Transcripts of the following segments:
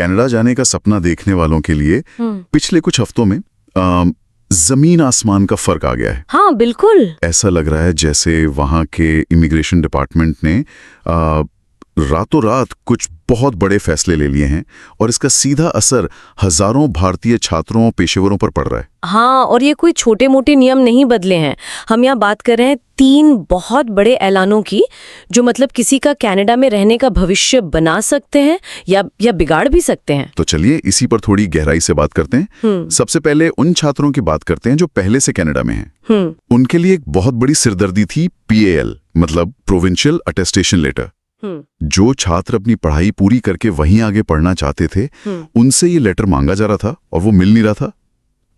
Canada जाने का सपना देखने वालों के लिए पिछले कुछ हफ्तों में जमीन आसमान का फर्क आ गया है। हाँ बिल्कुल। ऐसा लग रहा है जैसे वहां के इमिग्रेशन डिपार्टमेंट ने रातों रात कुछ बहुत बड़े फैसले ले लिए हैं और इसका सीधा असर हजारों भारतीय छात्रों पेशेवरों पर पड़ रहा है। हाँ, और ये कोई छोटे मोटे नियम नहीं बदले हैं। हम यहाँ बात कर रहे हैं 3 बहुत बड़े ऐलानों की, जो मतलब किसी का कनाडा में रहने का भविष्य बना सकते हैं या बिगाड़ भी सकते हैं। तो चलिए इसी पर थोड़ी गहराई से बात करते हैं। सबसे पहले उन छात्रों की बात करते हैं जो पहले से कनाडा में हैं। उनके लिए एक बहुत बड़ी सिरदर्दी थी PAL, मतलब प्रोविंशियल अटेस्टेशन लेटर। जो छात्र अपनी पढ़ाई पूरी करके वहीं आगे पढ़ना चाहते थे, उनसे ये लेटर मांगा जा रहा था और वो मिल नहीं रहा था।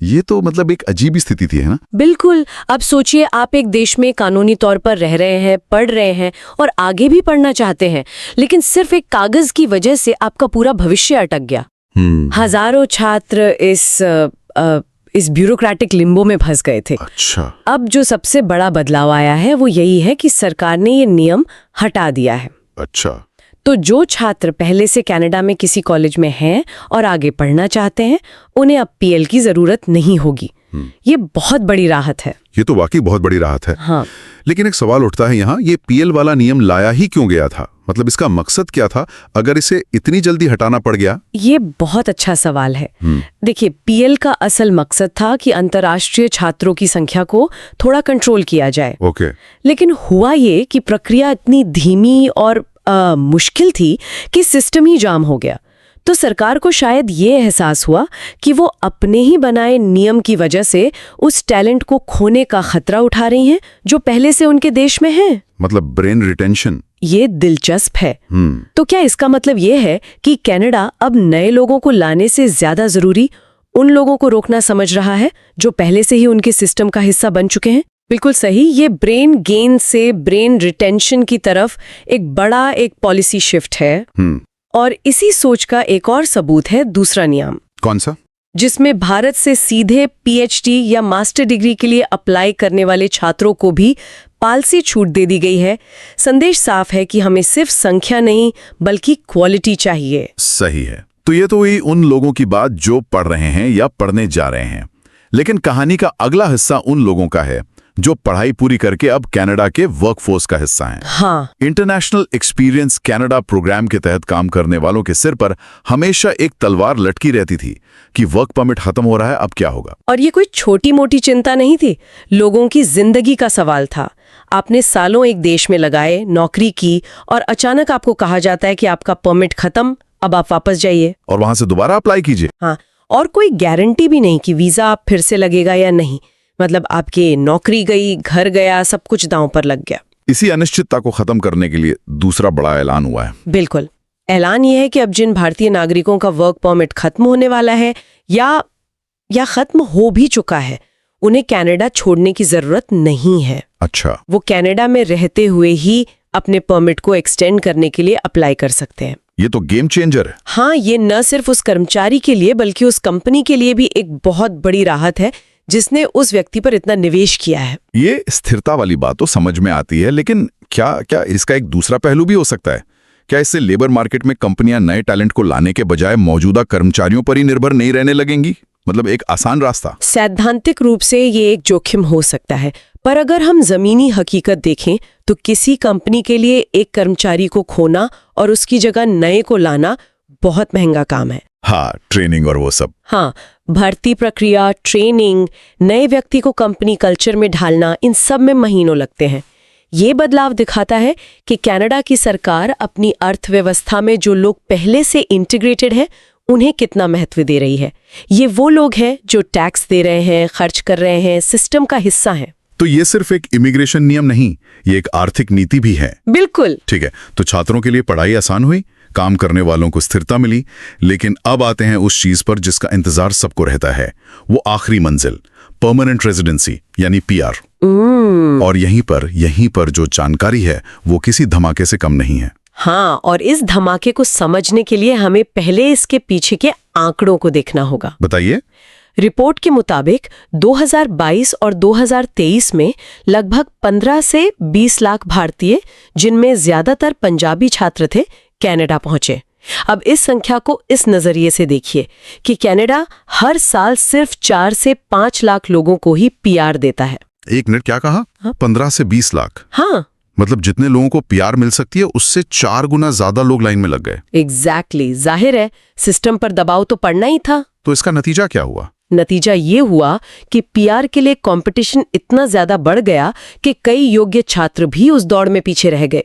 ये तो मतलब एक अजीब स्थिति थी, है ना? बिल्कुल। अब सोचिए, आप एक देश में कानूनी तौर पर रह रहे हैं, पढ़ रहे हैं और आगे भी पढ़ना चाहते हैं, लेकिन सिर्फ एक कागज की वजह से आपका पूरा भविष्य अटक गया। हजारों छात्र इस ब्यूरोक्रेटिक लिम्बो में फंस गए थे। अच्छा। अब जो सबसे बड़ा बदलाव आया है वो यही है कि सरकार ने ये नियम हटा दिया है। अच्छा। तो जो छात्र पहले से कनाडा में किसी कॉलेज में हैं और आगे पढ़ना चाहते हैं, उन्हें अब PL की जरूरत नहीं होगी। ये बहुत बड़ी राहत है। ये तो वाकई बहुत बड़ी राहत है। हाँ। लेकिन एक सवाल उठता है यहाँ, ये PL वाला नियम लाया ही क्यों गया था? मतलब इसका मकसद क्या था अगर इसे इतनी जल्दी हटाना पड़ गया? ये बहुत अच्छा सवाल है। देखिए, PL का असल मकसद था कि अंतर्राष्ट्रीय छात्रों की संख्या को थोड़ा कंट्रोल किया जाए। ओके। लेकिन हुआ ये कि प्रक्रिया इतनी धीमी और मुश्किल थी कि सिस्टम ही जाम हो गया। तो सरकार को शायद ये एहसास हुआ कि वो अपने ही बनाए नियम की वजह से उस टैलेंट को खोने का खतरा उठा रही हैं जो पहले से उनके देश में है। मतलब ब्रेन रिटेंशन। ये दिलचस्प है। तो क्या इसका मतलब ये है कि कनाडा अब नए लोगों को लाने से ज्यादा जरूरी उन लोगों को रोकना समझ रहा है जो पहले से ही उनके सिस्टम का हिस्सा बन चुके हैं? बिल्कुल सही। ये ब्रेन गेन से ब्रेन रिटेंशन की तरफ एक पॉलिसी शिफ्ट है। और इसी सोच का एक और सबूत है दूसरा नियम। कौन सा? जिसमें भारत से सीधे PhD या मास्टर डिग्री के लिए अप्लाई करने वाले छात्रों को भी पॉलिसी छूट दे दी गई है। संदेश साफ है कि हमें सिर्फ संख्या नहीं बल्कि क्वालिटी चाहिए। सही है। तो ये तो हुई उन लोगों की बात जो पढ़ रहे हैं या पढ़ने जा रहे हैं। लेकिन कहानी का अगला हिस्सा उन लोगों का है जो पढ़ाई पूरी करके अब कनाडा के वर्कफोर्स का हिस्सा हैं। हाँ। इंटरनेशनल एक्सपीरियंस कनाडा प्रोग्राम के तहत काम करने वालों के सिर पर हमेशा एक तलवार लटकी रहती थी कि वर्क परमिट खत्म हो रहा है, अब क्या होगा। और ये कोई छोटी मोटी चिंता नहीं थी, लोगों की जिंदगी का सवाल था। आपने सालों एक देश में लगाए, नौकरी की, और अचानक आपको कहा जाता है कि आपका परमिट खत्म, अब आप वापस जाइए और वहां से दोबारा अप्लाई कीजिए। हाँ, और कोई गारंटी भी नहीं कि वीजा आप फिर से लगेगा या नहीं। मतलब आपकी नौकरी गई, घर गया, सब कुछ दांव पर लग गया। इसी अनिश्चितता को खत्म करने के लिए दूसरा बड़ा ऐलान हुआ है। बिल्कुल। ऐलान ये है कि अब जिन भारतीय नागरिकों का वर्क परमिट खत्म होने वाला है या खत्म हो भी चुका है, उन्हें कनाडा छोड़ने की जरूरत नहीं है। अच्छा। वो कनाडा में रहते हुए ही अपने परमिट को एक्सटेंड करने के लिए अप्लाई कर सकते हैं। ये तो गेम चेंजर है। हाँ, ये न सिर्फ उस कर्मचारी के लिए बल्कि उस कंपनी के लिए भी एक बहुत बड़ी राहत है जिसने उस व्यक्ति पर इतना निवेश किया है। ये स्थिरता वाली बात तो समझ में आती है, लेकिन क्या इसका एक दूसरा पहलू भी हो सकता है? क्या इससे लेबर मार्केट में कंपनियां नए टैलेंट को लाने के बजाय मौजूदा कर्मचारियों पर ही निर्भर नहीं रहने लगेंगी? मतलब एक आसान रास्ता। सैद्धांतिक रूप से ये एक जोखिम हो सकता है, पर अगर हम जमीनी हकीकत देखें तो किसी कंपनी के लिए एक कर्मचारी को खोना और उसकी जगह नए को लाना बहुत महंगा काम है। हाँ, ट्रेनिंग और वो सब। हाँ, भर्ती प्रक्रिया, ट्रेनिंग, नए व्यक्ति को कंपनी कल्चर में ढालना, इन सब में महीनों लगते हैं। ये बदलाव दिखाता है कि कनाडा की सरकार अपनी अर्थव्यवस्था में जो लोग पहले से इंटीग्रेटेड हैं, उन्हें कितना महत्व दे रही है। ये वो लोग हैं जो टैक्स दे रहे हैं, खर्च कर रहे हैं, सिस्टम का हिस्सा हैं। तो ये सिर्फ एक इमिग्रेशन नियम नहीं, ये एक आर्थिक नीति भी है। बिल्कुल। ठीक है, तो छात्रों के लिए पढ़ाई आसान हुई, काम करने वालों को स्थिरता मिली, लेकिन अब आते हैं उस चीज पर जिसका इंतजार सबको रहता है, वो आखिरी मंजिल, परमानेंट रेजिडेंसी यानी PR। और यहीं पर जो जानकारी है वो किसी धमाके से कम नहीं है। हाँ, और इस धमाके को समझने के लिए हमें पहले इसके पीछे के आंकड़ों को देखना होगा। बताइए। रिपोर्ट के मुताबिक 2022 और 2023 में लगभग 15 से 20 लाख भारतीय, जिनमें ज्यादातर पंजाबी छात्र थे, कनाडा पहुंचे। अब इस संख्या को इस नजरिए से देखिए कि कनाडा हर साल सिर्फ 4 से 5 लाख लोगों को ही पीआर देता है। 1 मिनट, क्या कहा? 15 से 20 लाख? हाँ, मतलब जितने लोगों को पीआर मिल सकती है उससे 4 गुना ज्यादा लोग लाइन में लग गए। एग्जैक्टली। जाहिर है सिस्टम पर दबाव तो पड़ना ही था। तो इसका नतीजा क्या हुआ? नतीजा ये हुआ कि पीआर के लिए कंपटीशन इतना ज्यादा बढ़ गया कि कई योग्य छात्र भी उस दौड़ में पीछे रह गए।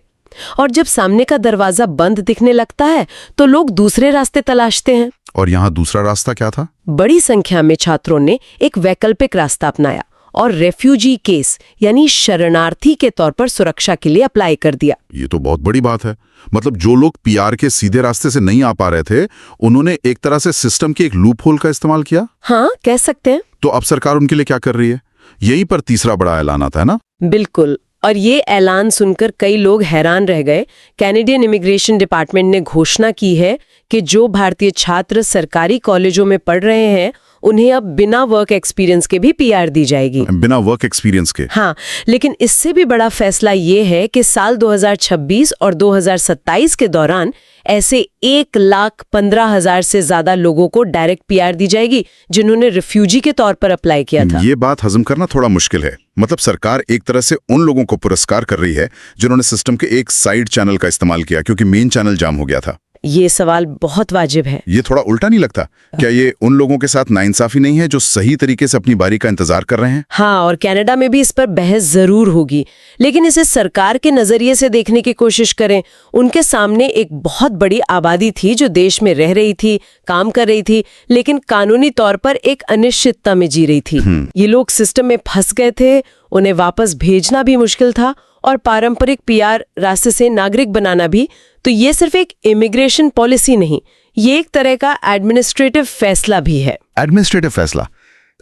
और जब सामने का दरवाजा बंद दिखने लगता है तो लोग दूसरे रास्ते तलाशते हैं। और यहाँ दूसरा रास्ता क्या था? बड़ी संख्या में छात्रों ने एक वैकल्पिक रास्ता अपनाया और रेफ्यूजी केस यानी शरणार्थी के तौर पर सुरक्षा के लिए अप्लाई कर दिया। ये तो बहुत बड़ी बात है। मतलब जो लोग पीआर के सीधे रास्ते से नहीं आ पा रहे थे, उन्होंने एक तरह से सिस्टम के एक लूप होल का इस्तेमाल किया। हाँ, कह सकते हैं। तो अब सरकार उनके लिए क्या कर रही है? यहीं पर तीसरा बड़ा ऐलान आता है ना? बिल्कुल। और ये ऐलान सुनकर कई लोग हैरान रह गए। कैनेडियन इमिग्रेशन डिपार्टमेंट ने घोषणा की है कि जो भारतीय छात्र सरकारी कॉलेजों में पढ़ रहे हैं उन्हें अब बिना वर्क एक्सपीरियंस के भी पीआर दी जाएगी। बिना वर्क एक्सपीरियंस के? हाँ, लेकिन इससे भी बड़ा फैसला ये है कि साल 2026 और 2027 के दौरान ऐसे 1,15,000 से ज्यादा लोगों को डायरेक्ट पीआर दी जाएगी जिन्होंने रिफ्यूजी के तौर पर अप्लाई किया था। ये बात हजम करना थोड़ा मुश्किल है। मतलब सरकार एक तरह से उन लोगों को पुरस्कार कर रही है जिन्होंने सिस्टम के एक साइड चैनल का इस्तेमाल किया क्योंकि मेन चैनल जाम हो गया था। ये सवाल बहुत वाजिब है। ये थोड़ा उल्टा नहीं लगता? क्या ये उन लोगों के साथ नाइंसाफी नहीं है जो सही तरीके से अपनी बारी का इंतजार कर रहे हैं? हाँ, और कनाडा में भी इस पर बहस जरूर होगी, लेकिन इसे सरकार के नजरिए से देखने की कोशिश करें। उनके सामने एक बहुत बड़ी आबादी थी जो देश में रह रही थी, काम कर रही थी, लेकिन कानूनी तौर पर एक अनिश्चितता में जी रही थी। ये लोग सिस्टम में फंस गए थे, उन्हें वापस भेजना भी मुश्किल था और पारंपरिक पीआर रास्ते से नागरिक बनाना भी। तो ये सिर्फ एक इमिग्रेशन पॉलिसी नहीं, ये एक तरह का एडमिनिस्ट्रेटिव फैसला भी है। एडमिनिस्ट्रेटिव फैसला?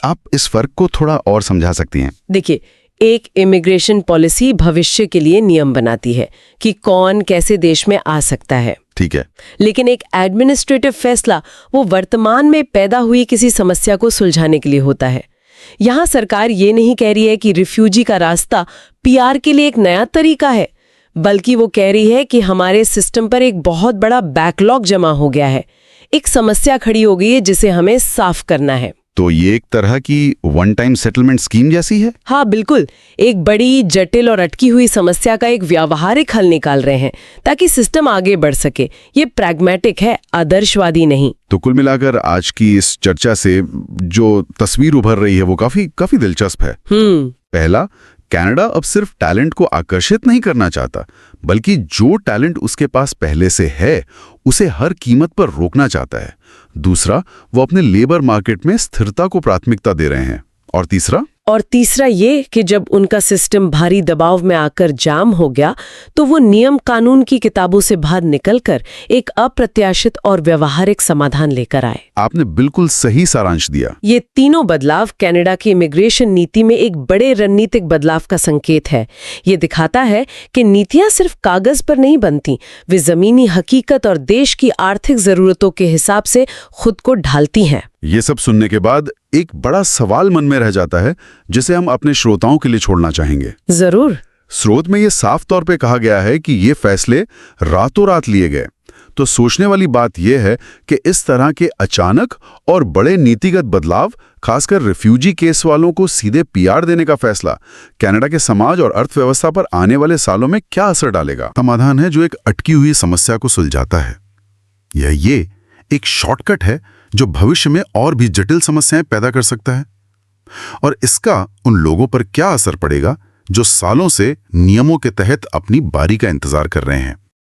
आप इस फर्क को थोड़ा और समझा सकती हैं? देखिए, एक इमिग्रेशन पॉलिसी भविष्य के लिए नियम बनाती है कि कौन कैसे देश में आ सकता है। ठीक है। लेकिन एक एडमिनिस्ट्रेटिव फैसला वो वर्तमान में पैदा हुई किसी समस्या को सुलझाने के लिए होता है। यहाँ सरकार ये नहीं कह रही है कि रिफ्यूजी का रास्ता पीआर के लिए एक नया तरीका है, बल्कि वो कह रही है कि हमारे सिस्टम पर एक बहुत बड़ा बैकलॉग जमा हो गया है, एक समस्या खड़ी हो गई है जिसे हमें साफ करना है। तो ये एक तरह की वन टाइम सेटलमेंट स्कीम जैसी है? हाँ, बिल्कुल। एक बड़ी, जटिल और अटकी हुई समस्या का एक व्यावहारिक हल निकाल रहे हैं ताकि सिस्टम आगे बढ़ सके। ये प्रैग्मेटिक है, आदर्शवादी नहीं। तो कुल मिलाकर आज की इस चर्चा से जो तस्वीर उभर रही है वो काफी दिलचस्प है। पहला, कनाडा अब सिर्फ टैलेंट को आकर्षित नहीं करना चाहता, बल्कि जो टैलेंट उसके पास पहले से है उसे हर कीमत पर रोकना चाहता है। दूसरा, वो अपने लेबर मार्केट में स्थिरता को प्राथमिकता दे रहे हैं। और तीसरा ये कि जब उनका सिस्टम भारी दबाव में आकर जाम हो गया तो वो नियम कानून की किताबों से बाहर निकलकर एक अप्रत्याशित और व्यवहारिक समाधान लेकर आए। आपने बिल्कुल सही सारांश दिया। ये तीनों बदलाव कनाडा की इमिग्रेशन नीति में एक बड़े रणनीतिक बदलाव का संकेत है। ये दिखाता है कि नीतियां सिर्फ कागज पर नहीं बनती, वे जमीनी हकीकत और देश की आर्थिक जरूरतों के हिसाब से खुद को ढालती हैं। ये सब सुनने के बाद एक बड़ा सवाल मन में रह जाता है जिसे हम अपने श्रोताओं के लिए छोड़ना चाहेंगे। जरूर। स्रोत में ये साफ तौर पे कहा गया है कि ये फैसले रातों रात लिए गए। तो सोचने वाली बात यह है कि इस तरह के अचानक और बड़े नीतिगत बदलाव, खासकर रिफ्यूजी केस वालों को सीधे पीआर देने का फैसला, कनाडा के समाज और अर्थव्यवस्था पर आने वाले सालों में क्या असर डालेगा? समाधान है जो एक अटकी हुई समस्या को सुलझाता है, या ये एक शॉर्टकट है जो भविष्य में और भी जटिल समस्याएं पैदा कर सकता है? और इसका उन लोगों पर क्या असर पड़ेगा जो सालों से नियमों के तहत अपनी बारी का इंतजार कर रहे हैं?